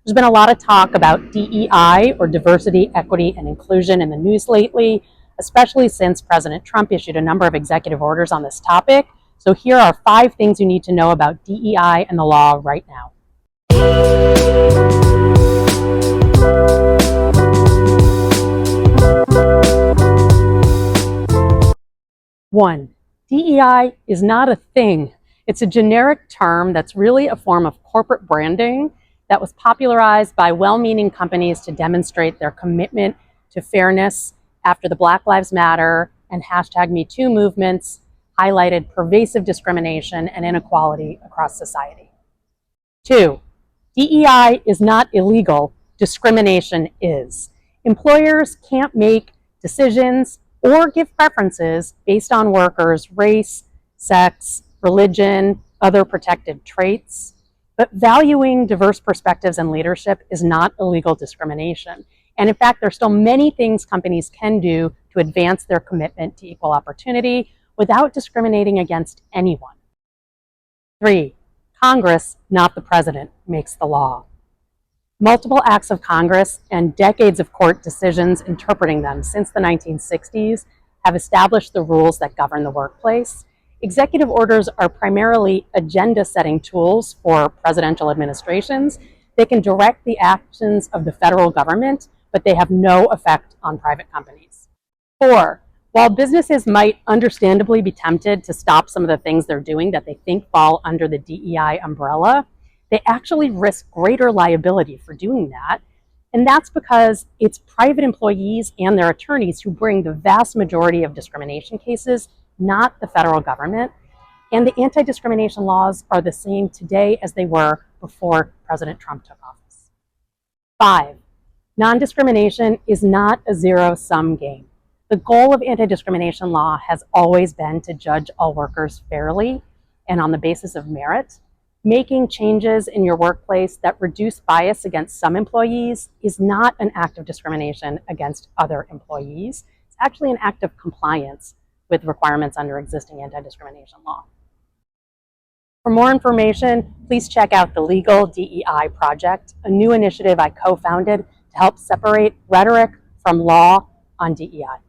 There's been a lot of talk about DEI, or diversity, equity, and inclusion, in the news lately, especially since President Trump issued a number of executive orders on this topic. So here are 5 things you need to know about DEI and the law right now. 1, DEI is not a thing. It's a generic term that's really a form of corporate branding that was popularized by well-meaning companies to demonstrate their commitment to fairness after the Black Lives Matter and #MeToo movements highlighted pervasive discrimination and inequality across society. 2, DEI is not illegal, discrimination is. Employers can't make decisions or give preferences based on workers' race, sex, religion, other protected traits. But valuing diverse perspectives and leadership is not illegal discrimination. And in fact, there are still many things companies can do to advance their commitment to equal opportunity without discriminating against anyone. 3, Congress, not the president, makes the law. Multiple acts of Congress and decades of court decisions interpreting them since the 1960s have established the rules that govern the workplace. Executive orders are primarily agenda-setting tools for presidential administrations. They can direct the actions of the federal government, but they have no effect on private companies. 4, while businesses might understandably be tempted to stop some of the things they're doing that they think fall under the DEI umbrella, they actually risk greater liability for doing that. And that's because it's private employees and their attorneys who bring the vast majority of discrimination cases, not the federal government. And the anti-discrimination laws are the same today as they were before President Trump took office. 5, non-discrimination is not a zero-sum game. The goal of anti-discrimination law has always been to judge all workers fairly and on the basis of merit. Making changes in your workplace that reduce bias against some employees is not an act of discrimination against other employees. It's actually an act of compliance with requirements under existing anti-discrimination law. For more information, please check out the Legal DEI Project, a new initiative I co-founded to help separate rhetoric from law on DEI.